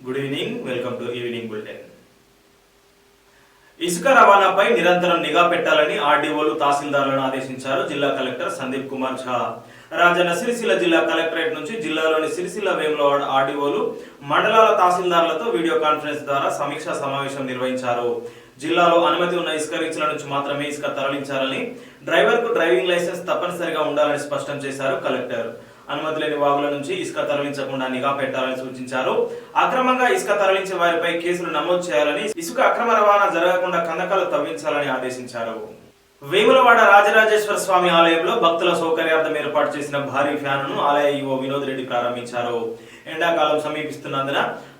Good evening, welcome to evening bulletin. ఇసుక రవాణాపై నిరంతరం నిఘా పెట్టాలని ఆర్డీఓలు తహసీల్దార్లను ఆదేశించారు జిల్లా కలెక్టర్ సందీప్ కుమార్ ఝా. రాజన్న సిరిసిల్ల జిల్లా కలెక్టరేట్ నుంచి జిల్లాలోని సిరిసిల్ల వేములవాడ ఆర్డీఓలు మండలాల తహసీల్దార్లతో వీడియో కాన్ఫరెన్స్ ద్వారా సమీక్షా సమావేశం నిర్వహించారు. జిల్లాలో అనుమతి ఉన్న ఇసుక రీచ్ల నుంచి మాత్రమే ఇసుక తరలించాలని, డ్రైవర్కు డ్రైవింగ్ లైసెన్స్ తప్పనిసరిగా ఉండాలని స్పష్టం చేశారు కలెక్టర్. అనుమతి లేని వాగుల నుంచి ఇసుక తరలించకుండా నిఘా పెట్టాలని సూచించారు. అక్రమంగా ఇసుక తరలించే వారిపై కేసులు నమోదు చేయాలని, ఇసుక అక్రమ రవాణా జరగకుండా కందకాలు తవ్వించాలని ఆదేశించారు. వేములవాడ రాజరాజేశ్వర స్వామి ఆలయంలో భక్తుల సౌకర్యార్థం ఏర్పాటు చేసిన భారీ ఫ్యాన్ను ఆలయ ఈవో వినోద్ రెడ్డి ప్రారంభించారు. ఎండాకాలం సమీపిస్తున్నందున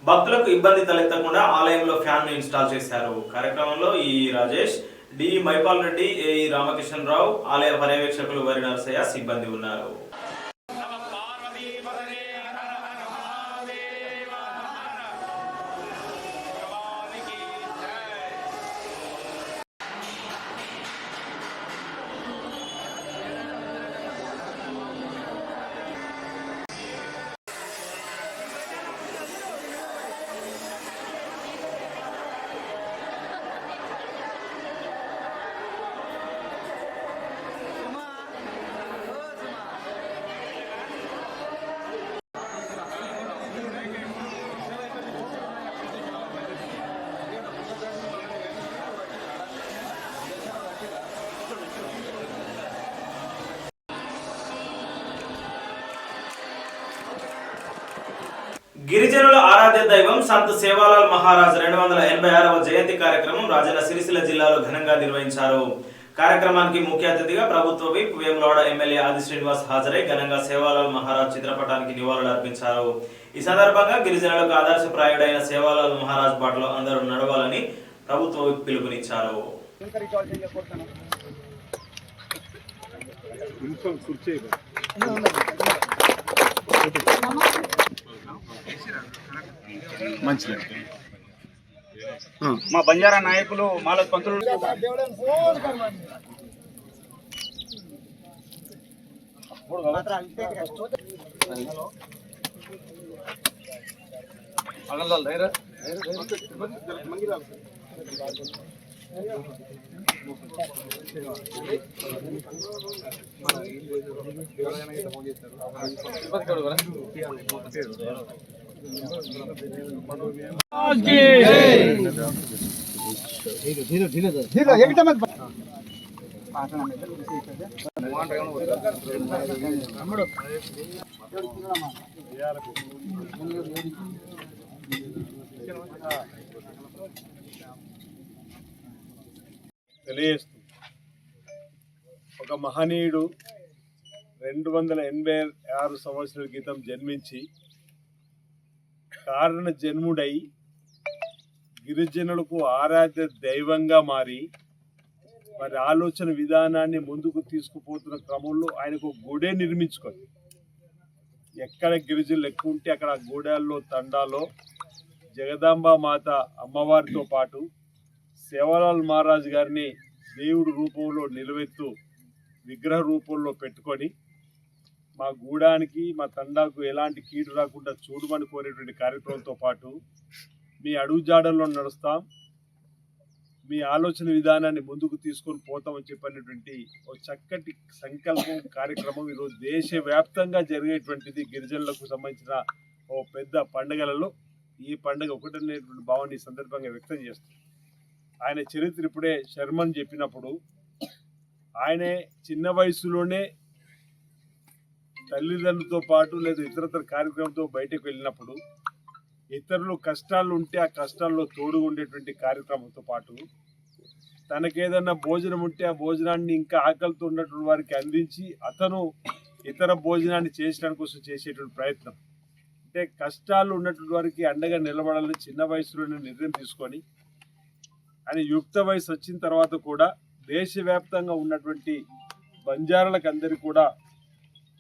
భక్తులకు ఇబ్బంది తలెత్తకుండా ఆలయంలో ఫ్యాన్ ను ఇన్స్టాల్ చేశారు. కార్యక్రమంలో ఈ రాజేష్, డి మైపాల్ రెడ్డి, ఏఈ రామకిషన్ రావు, ఆలయ పర్యవేక్షకులు వరి నరసయ్య సిబ్బంది ఉన్నారు. గిరిజనుల ఆరాధ్య దైవం సంత్ సేవాలాల్ మహారాజ్ 286వ జయంతి కార్యక్రమం రాజన్న సిరిసిల్ల జిల్లాలో ఘనంగా నిర్వహించారు. కార్యక్రమానికి ముఖ్య అతిథిగా ప్రభుత్వ విప్ వేములవాడ ఎమ్మెల్యే ఆది శ్రీనివాస్ హాజరై ఘనంగా సేవాలాల్ మహారాజ్ చిత్రపటానికి నివాళులు అర్పించారు. ఈ సందర్భంగా గిరిజనులకు ఆదర్శప్రాయుడైన సేవాలాల్ మహారాజ్ బాటలో అందరూ నడవాలని ప్రభుత్వ విప్ పిలుపునిచ్చారు. మా బంజారా నాయకులు మాల పంతులు తెలియజేస్తూ ఒక మహనీయుడు 286 సంవత్సరాల క్రితం జన్మించి కారణ జన్ముడై గిరిజనులకు ఆరాధ్య దైవంగా మారి వారి ఆలోచన విధానాన్ని ముందుకు తీసుకుపోతున్న క్రమంలో ఆయనకు గుడే నిర్మించుకొని ఎక్కడ గిరిజనులు ఎక్కువ ఉంటే అక్కడ గూడాల్లో తండాలో జగదాంబ మాత అమ్మవారితో పాటు సేవాలాల్ మహారాజ్ గారిని దేవుడి రూపంలో నిలవెత్తు విగ్రహ రూపంలో పెట్టుకొని మా గూడానికి మా తండాకు ఎలాంటి కీడు రాకుండా చూడమని కోరేటువంటి కార్యక్రమంతో పాటు మీ అడుగుజాడల్లో నడుస్తాం, మీ ఆలోచన విధానాన్ని ముందుకు తీసుకొని పోతామని చెప్పినటువంటి ఒక చక్కటి సంకల్పం కార్యక్రమం ఈరోజు దేశవ్యాప్తంగా జరిగేటువంటిది. గిరిజనులకు సంబంధించిన ఓ పెద్ద పండుగలలో ఈ పండుగ ఒకటనేటువంటి భావాన్ని ఈ సందర్భంగా వ్యక్తం చేస్తుంది. ఆయన చరిత్ర ఇప్పుడే శర్మన్ చెప్పినప్పుడు ఆయనే చిన్న వయసులోనే తల్లిదండ్రులతో పాటు లేదా ఇతరతర కార్యక్రమంతో బయటకు వెళ్ళినప్పుడు ఇతరులు కష్టాలు ఉంటే ఆ కష్టాల్లో తోడుగా ఉండేటువంటి కార్యక్రమంతో పాటు తనకేదన్నా భోజనం ఉంటే ఆ భోజనాన్ని ఇంకా ఆకలితో ఉన్నటువంటి వారికి అందించి అతను ఇతర భోజనాన్ని చేసడానికి కోసం చేసేటువంటి ప్రయత్నం. అంటే కష్టాలు ఉన్నటువంటి వారికి అండగా నిలబడాలని చిన్న వయసులోనే నిర్ణయం తీసుకొని ఆయన యుక్త వయసు వచ్చిన తర్వాత కూడా దేశవ్యాప్తంగా ఉన్నటువంటి బంజారాలకు అందరికీ కూడా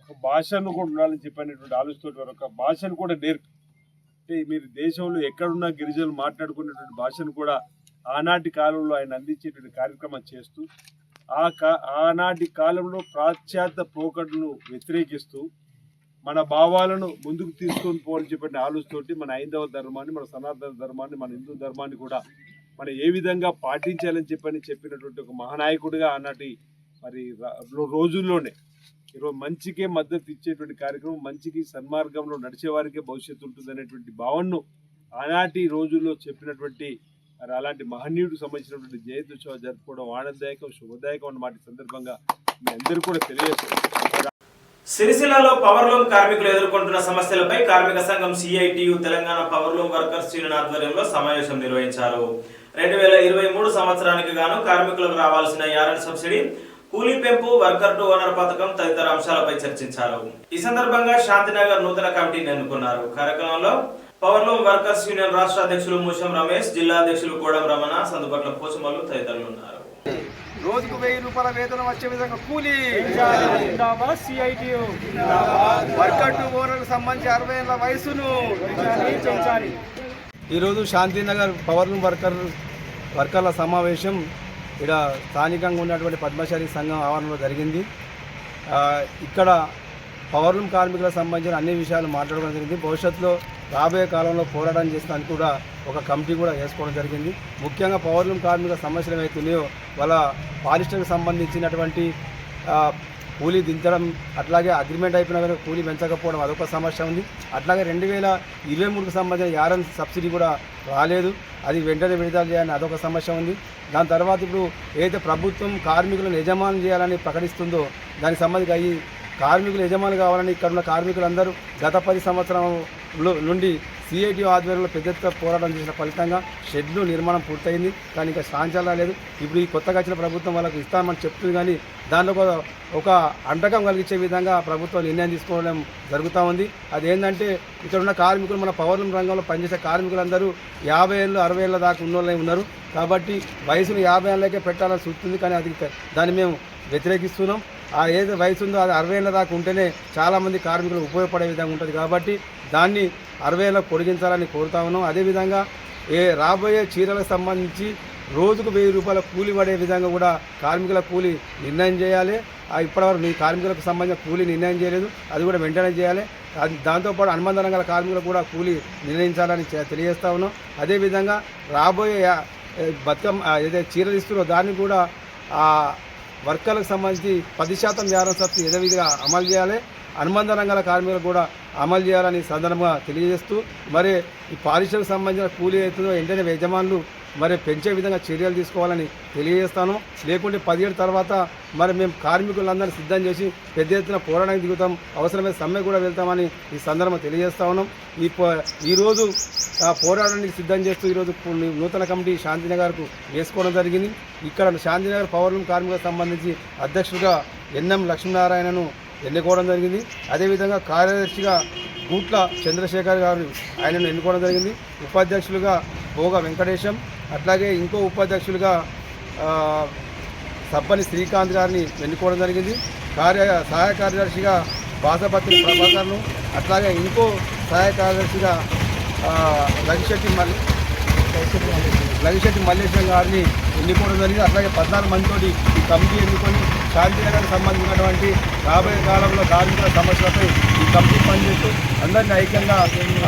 ఒక భాషను కూడా ఉండాలని చెప్పినటువంటి ఆలోచనతో ఒక భాషను కూడా నేర్పి, అంటే మీరు దేశంలో ఎక్కడున్నా గిరిజనులు మాట్లాడుకునేటువంటి భాషను కూడా ఆనాటి కాలంలో ఆయన అందించేటువంటి కార్యక్రమం చేస్తూ ఆనాటి కాలంలో పాశ్చాత్య పోకడలను వ్యతిరేకిస్తూ మన భావాలను ముందుకు తీసుకొని పోవాలని చెప్పిన ఆలోచనతోటి మన హైందవ ధర్మాన్ని, మన సనాతన ధర్మాన్ని, మన హిందూ ధర్మాన్ని కూడా మనం ఏ విధంగా పాటించాలని చెప్పినటువంటి ఒక మహానాయకుడిగా ఆనాటి మరి రోజుల్లోనే ఈరోజు మంచికే మద్దతు ఇచ్చేటువంటి కార్యక్రమం, మంచికి సన్మార్గంలో నడిచేవారికే భవిష్యత్తు ఉంటుంది అనేటువంటి భావనను ఆనాటి రోజుల్లో చెప్పినటువంటి మరి అలాంటి మహనీయుడికి సంబంధించినటువంటి జయంత్యుత్సవం జరుపుకోవడం ఆనందదాయకం, శుభదాయకం అన్నమాట సందర్భంగా మీ అందరూ కూడా తెలియజేస్తారు. సిరిసిల్లలో పవర్లూమ్ కార్మికులు ఎదుర్కొంటున్న సమస్యలపై కార్మిక సంఘం CITU Telangana powerloom workers union ఆధ్వర్యంలో సమావేశం నిర్వహించారు. 2023 సంవత్సరానికి గాను కార్మికులకు రావాల్సిన యార్న్ సబ్సిడీ, కూలీ పెంపు, వర్కర్ టు ఓనర్ పథకం తదితర అంశాలపై చర్చించారు. ఈ సందర్భంగా శాంతినగర్ నూతన కమిటీని ఎన్నుకున్నారు. కార్యక్రమంలో పవర్లూమ్ వర్కర్స్ యూనియన్ రాష్ట్ర అధ్యక్షులు మూషం రమేష్, జిల్లా అధ్యక్షులు కోడం రమణ, సందుపట్ల పోచమల్లు తదితరులు ఉన్నారు. రోజుకు 1000 రూపాయల వేతనం వచ్చే విధంగా కూలీ, వర్కర్ టు ఓనర్కు సంబంధించి 60 ఏళ్ల వయసును పెంచాలి. ఈరోజు శాంతినగర్ పవర్లూమ్ వర్కర్ల సమావేశం ఇక్కడ స్థానికంగా ఉన్నటువంటి పద్మశాలి సంఘం ఆవరణలో జరిగింది. ఇక్కడ పవర్లూమ్ కార్మికులకు సంబంధించిన అన్ని విషయాలు మాట్లాడడం జరిగింది. భవిష్యత్తులో రాబోయే కాలంలో పోరాటం చేస్తానికి కూడా ఒక కమిటీ కూడా వేసుకోవడం జరిగింది. ముఖ్యంగా పవర్లూమ్ కార్మికుల సమస్యలు ఏవైతున్నాయో వాళ్ళ పాలిస్టర్కి సంబంధించినటువంటి కూలీ దించడం, అట్లాగే అగ్రిమెంట్ అయిపోయిన వరకు కూలీ పెంచకపోవడం అదొక సమస్య ఉంది. అట్లాగే 2023కు సంబంధించిన యారన్ సబ్సిడీ కూడా రాలేదు, అది వెంటనే విడుదల చేయాలని అదొక సమస్య ఉంది. దాని తర్వాత ఇప్పుడు ఏదైతే ప్రభుత్వం కార్మికులను యజమానులు చేయాలని ప్రకటిస్తుందో దానికి సంబంధించి ఈ కార్మికులు యజమానులు కావాలని ఇక్కడ ఉన్న కార్మికులందరూ గత 10 సంవత్సరాల నుండి సిఐటి ఆధ్వర్యంలో పెద్ద ఎత్తున పోరాటం చేసిన ఫలితంగా షెడ్లు నిర్మాణం పూర్తయింది, కానీ ఇంకా సాంచాలు రాలేదు. ఇప్పుడు ఈ కొత్తగా వచ్చిన ప్రభుత్వం వాళ్ళకు ఇస్తామని చెప్తుంది, కానీ దానిలో ఒక అంటకం కలిగించే విధంగా ప్రభుత్వం నిర్ణయం తీసుకోవడం జరుగుతూ ఉంది. అదేంటంటే ఇక్కడ ఉన్న కార్మికులు, మన పవర్లూమ్ రంగంలో పనిచేసే కార్మికులందరూ 50 ఏళ్ళు 60 ఏళ్ళ దాకా ఉన్నోళ్ళే ఉన్నారు. కాబట్టి వయసును 50 ఏళ్ళకే పెట్టాలని చూస్తుంది, కానీ దాన్ని మేము వ్యతిరేకిస్తున్నాం. ఏదైతే వయసు ఉందో అది 60 ఏళ్ళ దాకా ఉంటేనే చాలామంది కార్మికులు ఉపయోగపడే విధంగా ఉంటుంది. కాబట్టి దాన్ని 60 ఏళ్ళకు పొడిగించాలని కోరుతా ఉన్నాం. అదేవిధంగా రాబోయే చీరలకు సంబంధించి రోజుకు 1000 రూపాయల కూలీ పడే విధంగా కూడా కార్మికుల కూలీ నిర్ణయం చేయాలి. ఇప్పటివరకు ఈ కార్మికులకు సంబంధించిన కూలీ నిర్ణయం చేయలేదు, అది కూడా వెంటనే చేయాలి. దాంతోపాటు అనుబంధ రంగాల కార్మికులకు కూడా కూలీ నిర్ణయించాలని తెలియజేస్తా ఉన్నాం. అదేవిధంగా రాబోయే బతుకమ్మ ఏదైతే చీరలు ఇస్తున్నారో దాన్ని కూడా వర్కర్లకు సంబంధించి 10% యారన్ సబ్సిడీ యథావిధిగా అమలు చేయాలి. అనుబంధ రంగాల కార్మికులకు కూడా అమలు చేయాలని సందర్భంగా తెలియజేస్తూ, మరి ఈ పారిశ్రమకు సంబంధించిన కూలీ అవుతుందో వెంటనే యజమానులు మరి పెంచే విధంగా చర్యలు తీసుకోవాలని తెలియజేస్తాను. లేకుంటే 10 ఏళ్ళ తర్వాత మరి మేము కార్మికులందరినీ సిద్ధం చేసి పెద్ద ఎత్తున పోరాటానికి దిగుతాం, అవసరమైన సమ్మె కూడా వెళ్తామని ఈ సందర్భంగా తెలియజేస్తా ఉన్నాం. ఈరోజు పోరాటానికి సిద్ధం చేస్తూ ఈరోజు నూతన కమిటీ శాంతినగర్కు వేసుకోవడం జరిగింది. ఇక్కడ శాంతినగర్ పవర్లూమ్ కార్మికులకు సంబంధించి అధ్యక్షుడిగా ఎన్ఎం లక్ష్మీనారాయణను ఎన్నుకోవడం జరిగింది. అదేవిధంగా కార్యదర్శిగా గూట్ల చంద్రశేఖర్ గారు ఆయనను ఎన్నుకోవడం జరిగింది. ఉపాధ్యక్షులుగా భోగ వెంకటేశం, అట్లాగే ఇంకో ఉపాధ్యక్షులుగా సబ్బని శ్రీకాంత్ గారిని ఎన్నుకోవడం జరిగింది. సహాయ కార్యదర్శిగా బాసపత్రి ప్రభాకర్ను, అట్లాగే ఇంకో సహాయ కార్యదర్శిగా లగిశెట్టి మల్లేశ్వరం గారిని ఎన్నుకోవడం జరిగింది. అట్లాగే 14 మందితోటి ఈ కమిటీ ఎన్నుకొని శాంతినగర్కి సంబంధించినటువంటి రాబోయే కాలంలో కార్మికుల సమస్యలపై ఈ కమిటీ పనిచేస్తూ అందరినీ ఐక్యంగా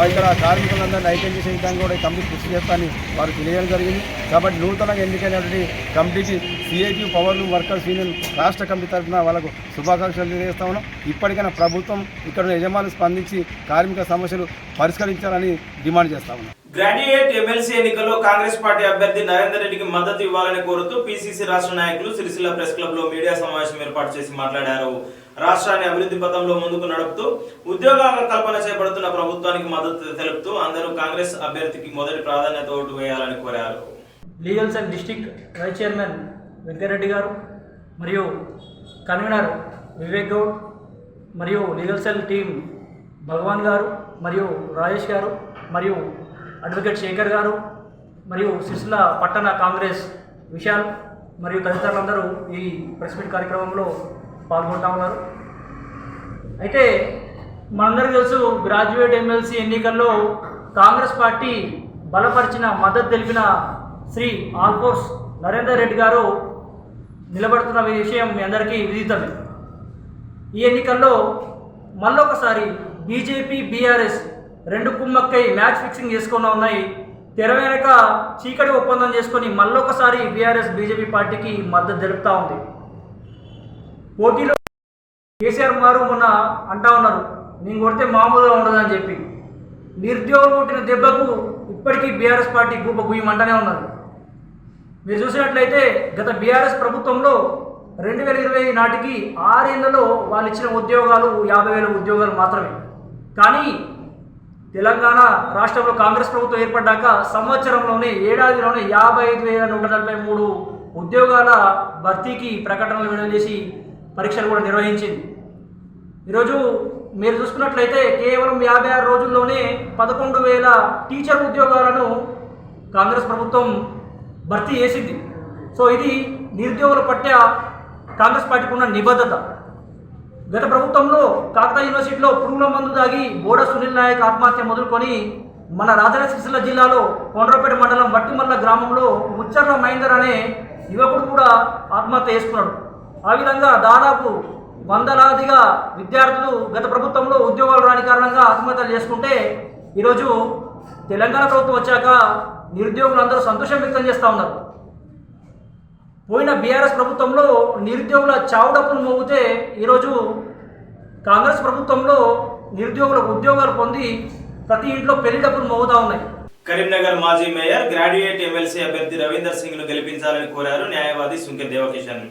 ఇక్కడ కార్మికులందరినీ ఐక్యం చేసే విధంగా కూడా ఈ కమిటీ కృషి చేస్తానని వారు తెలియడం జరిగింది. కాబట్టి నూతనంగా ఎన్నికైనటువంటి కమిటీకి సిఐటి పవర్లూమ్ వర్కర్స్ యూనియన్ రాష్ట్ర కమిటీ తరఫున వాళ్ళకు శుభాకాంక్షలు తెలియజేస్తా ఉన్నాం. ఇప్పటికైనా ప్రభుత్వం ఇక్కడ యజమానులు స్పందించి కార్మిక సమస్యలు పరిష్కరించాలని డిమాండ్ చేస్తా ఉన్నాం. గ్రాడ్యుయేట్ ఎమ్మెల్సీ ఎన్నికల్లో కాంగ్రెస్ పార్టీ అభ్యర్థి నరేందర్ రెడ్డికి మద్దతు ఇవ్వాలని కోరుతూ పిసిసి రాష్ట్ర నాయకులు సిరిసిల్ల ప్రెస్ క్లబ్ లో మీడియా సమావేశం ఏర్పాటు చేసి మాట్లాడారు. రాష్ట్రాన్ని అభివృద్ధి పథంలో ముందుకు నడుపుతూ ఉద్యోగాల కల్పన చేపడుతున్న ప్రభుత్వానికి మద్దతు తెలుపుతూ అందరూ కాంగ్రెస్ అభ్యర్థికి మొదటి ప్రాధాన్యత ఓటు వేయాలని కోరారు. Legal cell district vice chairman Venkareddy గారు మరియు కన్వీనర్ వివేక్ గౌడ్ మరియు లీగల్ సెల్ టీం భగవాన్ గారు మరియు రాజేష్ గారు మరియు అడ్వకేట్ శేఖర్ గారు మరియు సిరిసిల్ల పట్టణ కాంగ్రెస్ విశాల్ మరియు తదితరులందరూ ఈ ప్రెస్ మీట్ కార్యక్రమంలో పాల్గొంటా ఉన్నారు. అయితే మనందరికీ తెలుసు, గ్రాడ్యుయేట్ ఎమ్మెల్సీ ఎన్నికల్లో కాంగ్రెస్ పార్టీ బలపరిచిన మద్దతు తెలిపిన శ్రీ ఆల్ఫోర్స్ నరేందర్ రెడ్డి గారు నిలబడుతున్న విషయం మీ అందరికీ విదితమే. ఈ ఎన్నికల్లో మళ్ళొకసారి బీజేపీ బీఆర్ఎస్ రెండు కుమ్మక్కై మ్యాచ్ ఫిక్సింగ్ చేసుకున్న ఉన్నాయి. తెర వెనక చీకటి ఒప్పందం చేసుకొని మళ్ళొకసారి బీఆర్ఎస్ బీజేపీ పార్టీకి మద్దతు తెలుపుతూ ఉంది. పోటీలో కేసీఆర్ గారు మొన్న అంటా ఉన్నారు, నేను కొడితే మామూలుగా ఉండదని చెప్పి. నిరుద్యోగులు కొట్టిన దెబ్బకు ఇప్పటికీ బీఆర్ఎస్ పార్టీ గుయ్యమంటూనే ఉన్నారు. మీరు చూసినట్లయితే గత బీఆర్ఎస్ ప్రభుత్వంలో 2020 నాటికి 6 ఏళ్లలో వాళ్ళు ఇచ్చిన ఉద్యోగాలు 50,000 ఉద్యోగాలు మాత్రమే. కానీ తెలంగాణ రాష్ట్రంలో కాంగ్రెస్ ప్రభుత్వం ఏర్పడ్డాక సంవత్సరంలోనే ఏడాదిలోనే 55,143 ఉద్యోగాల భర్తీకి ప్రకటనలు విడుదల చేసి పరీక్షలు కూడా నిర్వహించింది. ఈరోజు మీరు చూసుకున్నట్లయితే కేవలం 56 రోజుల్లోనే 11,000 టీచర్ ఉద్యోగాలను కాంగ్రెస్ ప్రభుత్వం భర్తీ చేసింది. సో ఇది నిరుద్యోగుల పట్ల కాంగ్రెస్ పార్టీకి ఉన్న నిబద్ధత. గత ప్రభుత్వంలో కాకతీయ యూనివర్సిటీలో పురుగుల మందు దాగి బోడ సునీల్ నాయక్ ఆత్మహత్య మొదలుకొని మన రాజన్న సిరిసిల్ల జిల్లాలో కొండ్రపేట మండలం వట్టిమల్ల గ్రామంలో ముచ్చర్ల మహేందర్ అనే యువకుడు కూడా ఆత్మహత్య చేసుకున్నాడు. ఆ విధంగా దాదాపు వందలాదిగా విద్యార్థులు గత ప్రభుత్వంలో ఉద్యోగాలు రాని కారణంగా ఆత్మహత్యలు చేసుకుంటే ఈరోజు తెలంగాణ ప్రభుత్వం వచ్చాక నిరుద్యోగులందరూ సంతోషం వ్యక్తం చేస్తూ ఉన్నారు. పోయిన బీఆర్ఎస్ ప్రభుత్వంలో నిరుద్యోగుల చావుడప్పులు మోగితే ఈరోజు కాంగ్రెస్ ప్రభుత్వంలో నిరుద్యోగులకు ఉద్యోగాలు పొంది ప్రతి ఇంట్లో పెళ్లి డబ్బులు మోగుతూ ఉన్నాయి. కరీంనగర్ మాజీ మేయర్ గ్రాడ్యుయేట్ ఎమ్మెల్సీ అభ్యర్థి రవీందర్ సింగ్ ను గెలిపించాలని కోరారు న్యాయవాది సుంకె దేవకిషన్.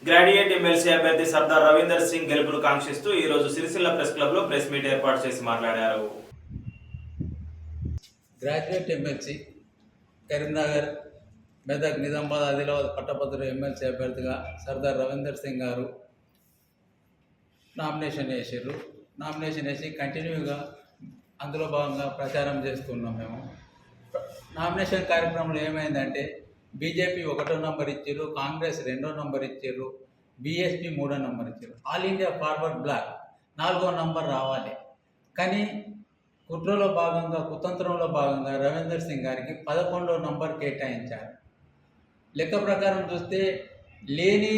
గ్రాడ్యుయేట్ ఎమ్మెల్సీ అభ్యర్థి సర్దార్ రవీందర్ సింగ్ గెలుపును కాంక్షిస్తూ ఈ రోజు సిరిసిల్ల ప్రెస్ క్లబ్ లో ప్రెస్ మీట్ ఏర్పాటు చేసి మాట్లాడారు. గ్రాడ్యుయేట్ ఎమ్మెల్సీ కరీంనగర్, మెదక్, నిజామాబాద్, ఆదిలాబాద్ పట్టభద్రుల ఎమ్మెల్సీ అభ్యర్థిగా సర్దార్ రవీందర్ సింగ్ గారు నామినేషన్ వేసారు. నామినేషన్ వేసి కంటిన్యూగా అందులో భాగంగా ప్రచారం చేస్తున్నాం. మేము నామినేషన్ కార్యక్రమంలో ఏమైందంటే బీజేపీ 1వ నంబర్ ఇచ్చారు, కాంగ్రెస్ 2వ నంబర్ ఇచ్చారు, బీఎస్పీ 3వ నంబర్ ఇచ్చారు, ఆల్ ఇండియా ఫార్వర్డ్ బ్లాక్ 4వ నంబర్ రావాలి. కానీ కుట్రలో భాగంగా, కుతంత్రంలో భాగంగా రవీందర్ సింగ్ గారికి 11వ నంబర్ కేటాయించారు. లెక్క ప్రకారం చూస్తే లేని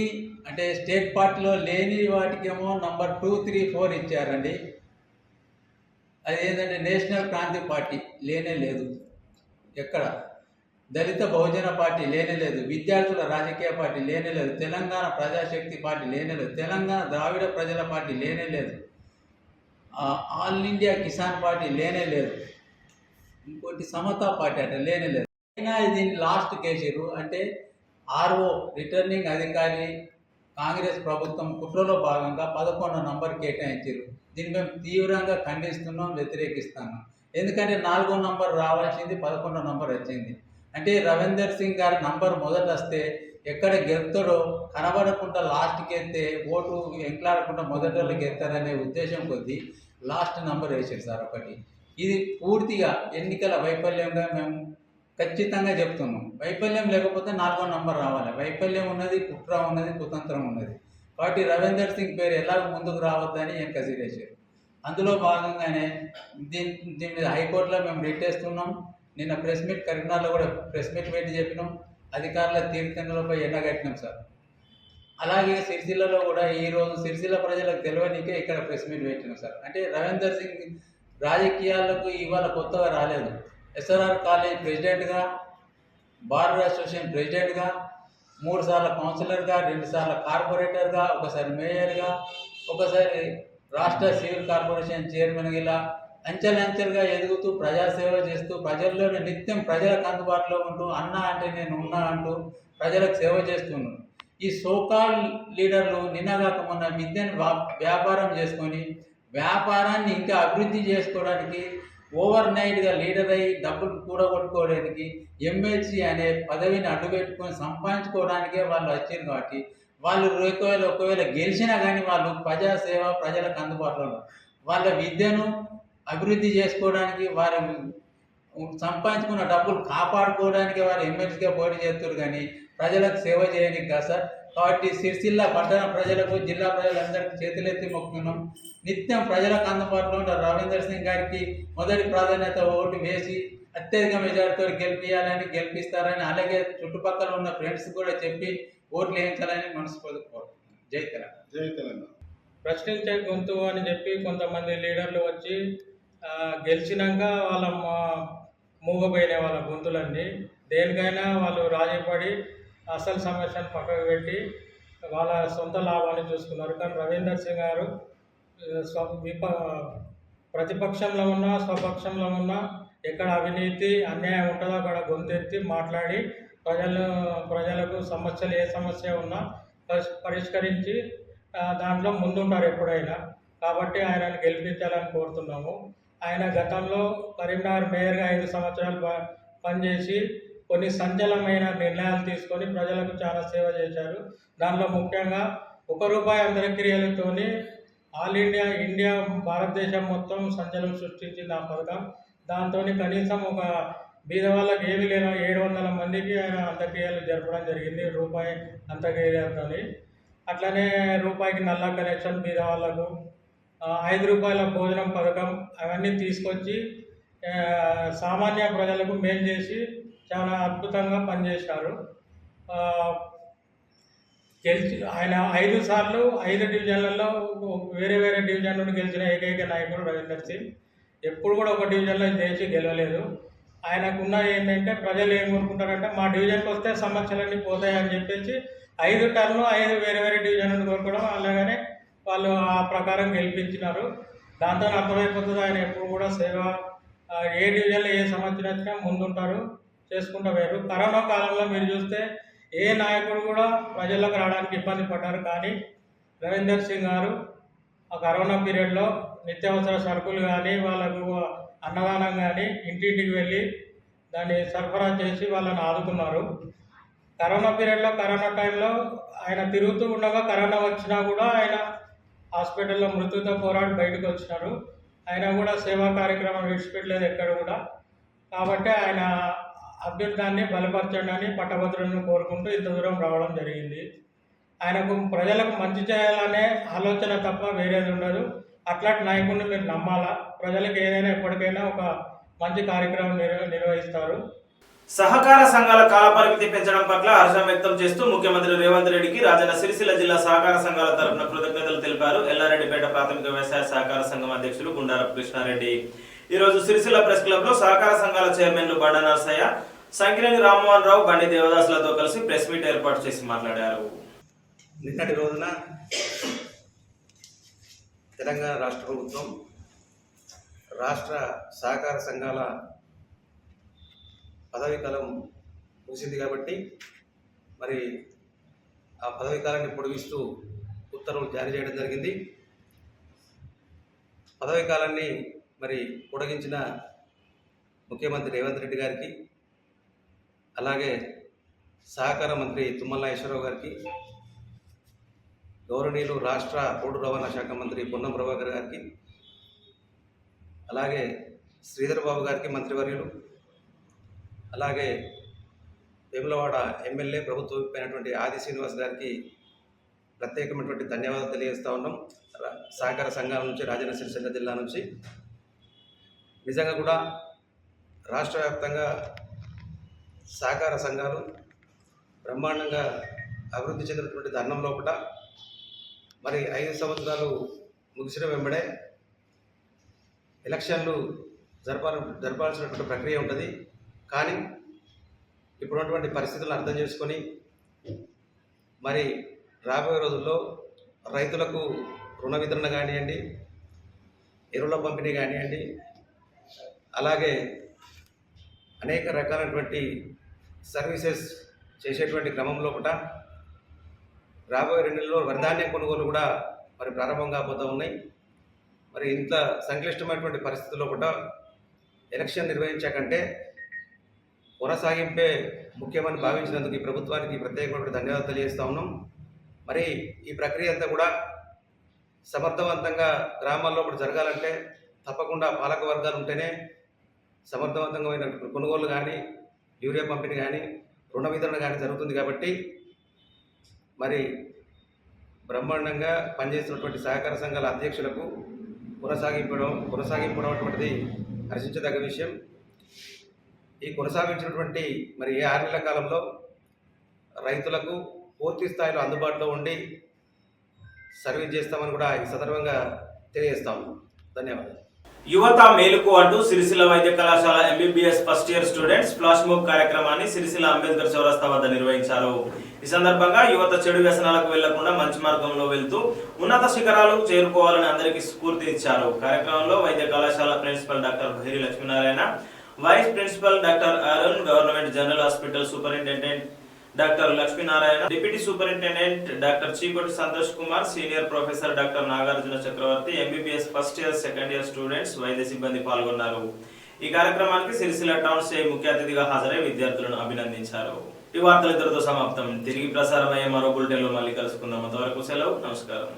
అంటే స్టేట్ పార్టీలో లేని వాటికేమో నంబర్ 2, 3, 4 ఇచ్చారండి. అది ఏంటంటే నేషనల్ క్రాంతి పార్టీ లేనే లేదు, ఎక్కడ దళిత బహుజన పార్టీ లేనే లేదు, విద్యార్థుల రాజకీయ పార్టీ లేనే లేదు, తెలంగాణ ప్రజాశక్తి పార్టీ లేనే లేదు, తెలంగాణ ద్రావిడ ప్రజల పార్టీ లేనే లేదు, ఆల్ ఇండియా కిసాన్ పార్టీ లేనే లేదు, ఇంకోటి సమతా పార్టీ అంటే లేనే లేదు. అయినా దీన్ని లాస్ట్ కేసారు. అంటే ఆర్ఓ రిటర్నింగ్ అధికారి కాంగ్రెస్ ప్రభుత్వం కుట్రలో భాగంగా 11వ నంబర్ కేటాయించారు. దీన్ని మేము తీవ్రంగా ఖండిస్తున్నాం, వ్యతిరేకిస్తున్నాం. ఎందుకంటే 4వ నంబర్ రావాల్సింది 11వ నంబర్ వచ్చింది. అంటే రవీందర్ సింగ్ గారి నంబర్ మొదట వస్తే ఎక్కడ గెలుతాడో కనబడకుండా లాస్ట్కి ఎత్తే ఓటు ఎంట్లాడకుండా మొదటి వాళ్ళకి ఎత్తారనే ఉద్దేశం కొద్దీ లాస్ట్ నంబర్ వేసారు సార్ ఒకటి. ఇది పూర్తిగా ఎన్నికల వైఫల్యంగా మేము ఖచ్చితంగా చెప్తున్నాం. వైఫల్యం లేకపోతే 4వ నంబర్ రావాలి. వైఫల్యం ఉన్నది, కుట్ర ఉన్నది, కుతంత్రం ఉన్నది. కాబట్టి రవీందర్ సింగ్ పేరు ఎలాగ ముందుకు రావద్దని ఎంకరేజ్ చేశారు. అందులో భాగంగానే దీని మీద హైకోర్టులో మేము రిట్టేస్తున్నాం. నిన్న ప్రెస్ మీట్ కరీంనగర్లో కూడా ప్రెస్ మీట్ పెట్టి చెప్పినాం. అధికారుల తీర్థంలోపై ఎండగట్టినాం సార్. అలాగే సిరిసిల్లలో కూడా ఈరోజు సిరిసిల్ల ప్రజలకు తెలియనికే ఇక్కడ ప్రెస్ మీట్ పెట్టినాం సార్. అంటే రవీందర్ సింగ్ రాజకీయాలకు ఇవాళ కొత్తగా రాలేదు. ఎస్ఆర్ఆర్ కాలేజ్ ప్రెసిడెంట్గా, బార్ అసోసియేషన్ ప్రెసిడెంట్గా, 3 సార్లు కౌన్సిలర్గా, 2 సార్లు కార్పొరేటర్గా, ఒకసారి మేయర్గా, ఒకసారి రాష్ట్ర సివిల్ కార్పొరేషన్ చైర్మన్గా, ఇలా అంచెలంచెలుగా ఎదుగుతూ ప్రజాసేవ చేస్తూ ప్రజల్లోనే నిత్యం ప్రజలకు అందుబాటులో ఉంటూ అన్న అంటే నేను ఉన్నా అంటూ ప్రజలకు సేవ చేస్తున్నాను. ఈ సోకాల్ లీడర్లు నిన్నగాక మొన్న విద్యను వ్యాపారం చేసుకొని వ్యాపారాన్ని ఇంకా అభివృద్ధి చేసుకోవడానికి ఓవర్ నైట్గా లీడర్ అయ్యి డబ్బులు కూడగొట్టుకోవడానికి ఎమ్మెల్సీ అనే పదవిని అడ్డుపెట్టుకొని సంపాదించుకోవడానికే వాళ్ళు వచ్చారు. కాబట్టి వాళ్ళు ఒకవేళ గెలిచినా కానీ వాళ్ళు ప్రజాసేవ ప్రజలకు అందుబాటులో వాళ్ళ విద్యను అభివృద్ధి చేసుకోవడానికి, వారు సంపాదించుకున్న డబ్బులు కాపాడుకోవడానికి వారు ఎమ్మెల్సీగా పోటీ చేస్తారు కానీ ప్రజలకు సేవ చేయడానికి కాదు సార్. కాబట్టి సిరిసిల్ల పట్టణ ప్రజలకు, జిల్లా ప్రజలందరికీ చేతులెత్తి మొక్కుతున్నాం. నిత్యం ప్రజలకు అందుబాటులో ఉన్న రవీందర్ సింగ్ గారికి మొదటి ప్రాధాన్యత ఓటు వేసి అత్యధిక మెజార్టీతో గెలిపిస్తారని, అలాగే చుట్టుపక్కల ఉన్న ఫ్రెండ్స్ కూడా చెప్పి ఓట్లు వేయించాలని మనస్ఫూర్తిగా కోరుతున్నాను. జై తెలంగాణ. జై తెలంగాణ. ప్రశ్నించే గొంతు అని చెప్పి కొంతమంది లీడర్లు వచ్చి గెలిచినాక వాళ్ళ మూగపోయిన వాళ్ళ గొంతులన్నీ దేనికైనా వాళ్ళు రాజీపడి అసలు సమస్యను పక్కకు పెట్టి వాళ్ళ సొంత లాభాన్ని చూసుకున్నారు. కానీ రవీందర్ సింగ్ గారు ప్రతిపక్షంలో ఉన్నా స్వపక్షంలో ఉన్నా ఎక్కడ అవినీతి అన్యాయం ఉంటుందో అక్కడ గొంతెత్తి మాట్లాడి ప్రజలకు సమస్యలు ఏ సమస్య ఉన్నా పరిష్కరించి దాంట్లో ముందుంటారు ఎప్పుడైనా. కాబట్టి ఆయనను గెలిపించాలని కోరుతున్నాము. ఆయన గతంలో కరీంనగర్ మేయర్గా 5 సంవత్సరాలు పనిచేసి కొన్ని సంచలనమైన నిర్ణయాలు తీసుకొని ప్రజలకు చాలా సేవ చేశారు. దానిలో ముఖ్యంగా ₹1 అంత్యక్రియలతోని ఆల్ ఇండియా భారతదేశం మొత్తం సంచలనం సృష్టించింది ఆ పథకం. దాంతో కనీసం ఒక బీద వాళ్ళకి ఏమీ లేని 700 మందికి ఆయన అంత్యక్రియలు జరపడం జరిగింది ₹1 అంత్యక్రియలతో. అట్లనే రూపాయికి నల్లా కనెక్షన్ బీద వాళ్ళకు, ₹5 భోజనం పథకం అవన్నీ తీసుకొచ్చి సామాన్య ప్రజలకు మేలు చేసి చాలా అద్భుతంగా పనిచేశారు. ఆయన 5 సార్లు 5 డివిజన్లలో వేరే వేరే డివిజన్ నుండి గెలిచిన ఏకైక నాయకుడు రవీందర్ సింగ్. ఎప్పుడు కూడా ఒక డివిజన్లో చేసి గెలవలేదు. ఆయనకున్న ఏంటంటే ప్రజలు ఏం కోరుకుంటారంటే మా డివిజన్కి వస్తే సమస్యలన్నీ పోతాయని చెప్పేసి 5 టర్న్లు 5 వేరే వేరే డివిజన్ నుండి కోరుకోవడం, అలాగనే వాళ్ళు ఆ ప్రకారం గెలిపించినారు. దాంతో అర్థమైపోతుంది ఆయన ఎప్పుడు కూడా సేవ ఏ డివిజన్లో ఏ సమస్య వచ్చినా ముందుంటారు, చేసుకుంటూ వేరు. కరోనా కాలంలో మీరు చూస్తే ఏ నాయకుడు కూడా ప్రజల్లోకి రావడానికి ఇబ్బంది పడ్డారు. కానీ రవీందర్ సింగ్ గారు ఆ కరోనా పీరియడ్లో నిత్యావసర సరుకులు కానీ వాళ్ళకు అన్నదానం కానీ ఇంటింటికి వెళ్ళి దాన్ని సరఫరా చేసి వాళ్ళని ఆదుకున్నారు. కరోనా పీరియడ్లో కరోనా టైంలో ఆయన తిరుగుతూ ఉండగా కరోనా వచ్చినా కూడా ఆయన హాస్పిటల్లో మృత్యుతో పోరాడి బయటకు వచ్చినారు. ఆయన కూడా సేవా కార్యక్రమం విడిచిపెట్టలేదు ఎక్కడ కూడా. కాబట్టి ఆయన అభ్యున్నతాన్ని బలపరచడాన్ని పట్టభద్రులను కోరుకుంటూ ఇంత దూరం రావడం జరిగింది. ఆయనకు ప్రజలకు మంచి చేయాలనే ఆలోచన తప్ప వేరేది ఉండదు. అట్లాంటి నాయకుడిని మీరు నమ్మాలా. ప్రజలకు ఏదైనా ఎప్పటికైనా ఒక మంచి కార్యక్రమం నిర్వహిస్తారు. సహకార సంఘాల కాలపరిమితి పెంచడం పట్ల హర్షం వ్యక్తం చేస్తూ ముఖ్యమంత్రి రేవంత్ రెడ్డికి రాజన్న సిరిసిల్ల జిల్లా సహకార సంఘాల తరఫున కృతజ్ఞతలు తెలిపారు. ఎల్లారెడ్డిపేట ప్రాథమిక వ్యవసాయ సహకార సంఘం అధ్యక్షులు గుండారపు కృష్ణారెడ్డి ఈరోజు సిరిసిల్ల ప్రెస్ క్లబ్ లో సహకార సంఘాల చైర్మన్లు బండ నరసయ్య, సంకినేని రామ్మోహన్ రావు, బండి దేవదాసులతో కలిసి ప్రెస్ మీట్ ఏర్పాటు చేసి మాట్లాడారు. నిన్నటి రోజున తెలంగాణ రాష్ట్ర ప్రభుత్వం రాష్ట్ర సహకార సంఘాల పదవీ కాలం ముగిసింది కాబట్టి మరి ఆ పదవీ కాలాన్ని పొడిగిస్తూ ఉత్తర్వులు జారీ చేయడం జరిగింది. పదవీ కాలాన్ని మరి పొడిగించిన ముఖ్యమంత్రి రేవంత్ రెడ్డి గారికి, అలాగే సహకార మంత్రి తుమ్మల నాగేశ్వరరావు గారికి, గౌరవనీయులు రాష్ట్ర రోడ్డు రవాణా శాఖ మంత్రి పొన్నం ప్రభాకర్ గారికి, అలాగే శ్రీధర్ బాబు గారికి మంత్రివర్యులు, అలాగే వేములవాడ ఎమ్మెల్యే ప్రభుత్వ అయినటువంటి ఆది శ్రీనివాస్ గారికి ప్రత్యేకమైనటువంటి ధన్యవాదాలు తెలియజేస్తూ ఉన్నాం. సహకార సంఘాల నుంచి, రాజన్న సిరిసిల్ల జిల్లా నుంచి నిజంగా కూడా రాష్ట్ర వ్యాప్తంగా సహకార సంఘాలు బ్రహ్మాండంగా అభివృద్ధి చెందినటువంటి తరుణం లోపల మరి 5 సంవత్సరాలు ముగిసిన వెంబడే ఎలక్షన్లు జరపాల్సినటువంటి ప్రక్రియ ఉంటుంది. కానీ ఇప్పుడున్నటువంటి పరిస్థితులను అర్థం చేసుకొని మరి రాబోయే రోజుల్లో రైతులకు రుణ వితరణ కానివ్వండి, ఎరువుల పంపిణీ కానివ్వండి, అలాగే అనేక రకాలైనటువంటి సర్వీసెస్ చేసేటువంటి క్రమంలో కూడా రాబోయే 2 నెలల్లో వరిధాన్యం కొనుగోలు కూడా మరి ప్రారంభం కాబోతూ ఉన్నాయి. మరి ఇంత సంక్లిష్టమైనటువంటి పరిస్థితుల్లో కూడా ఎలక్షన్ నిర్వహించాకంటే కొనసాగింపే ముఖ్యమని భావించినందుకు ఈ ప్రభుత్వానికి ప్రత్యేకమైన ధన్యవాదాలు తెలియజేస్తూ ఉన్నాం. మరి ఈ ప్రక్రియ అంతా కూడా సమర్థవంతంగా గ్రామాల్లో కూడా జరగాలంటే తప్పకుండా పాలక వర్గాలు ఉంటేనే సమర్థవంతంగా కొనుగోలు కానీ, యూరియా పంపిణీ కానీ, రుణ వితరణ కానీ జరుగుతుంది. కాబట్టి మరి బ్రహ్మాండంగా పనిచేస్తున్నటువంటి సహకార సంఘాల అధ్యక్షులకు కొనసాగింపడం అటువంటిది హర్షించదగ్గ విషయం. ఈ కొనసాగించినటువంటి మరి 6 నెలల కాలంలో రైతులకు పూర్తి స్థాయిలో అందుబాటులో ఉండి సర్వీస్ చేస్తామని కూడా ఈ సందర్భంగా తెలియజేస్తాము. ధన్యవాదాలు. యువత మేలుకు అంటూ సిరిసిల్ల వైద్య కళాశాల MBBS first year students flash move కార్యక్రమాన్ని సిరిసిల్ల అంబేద్కర్ చౌరస్తా వద్ద నిర్వహించారు. ఈ సందర్భంగా యువత చెడు వ్యసనాలకు వెళ్లకుండా మంచి మార్గంలో వెళ్తూ ఉన్నత శిఖరాలు చేరుకోవాలని అందరికీ స్ఫూర్తినిచ్చారు. కార్యక్రమంలో వైద్య కళాశాల principal doctor Bhairi Lakshminarayana, vice principal doctor Arun, government general hospital superintendent doctor Lakshminarayana, deputy superintendent doctor Chikoti Santosh Kumar, senior professor doctor Nagarjuna Chakravarthy, MBBS first year second year students, వైద్య సిబ్బంది పాల్గొన్నారు. ఈ కార్యక్రమానికి సిరిసిల్ల టౌన్ సిఐ ముఖ్య అతిథిగా హాజరై విద్యార్థులను అభినందించారు. ఈ వార్తలు ఇద్దరితో సమాప్తం. తిరిగి ప్రసారమయ్యే మరో బులెటిన్లో మళ్ళీ కలుసుకుందాం. అంతవరకు సెలవు. నమస్కారం.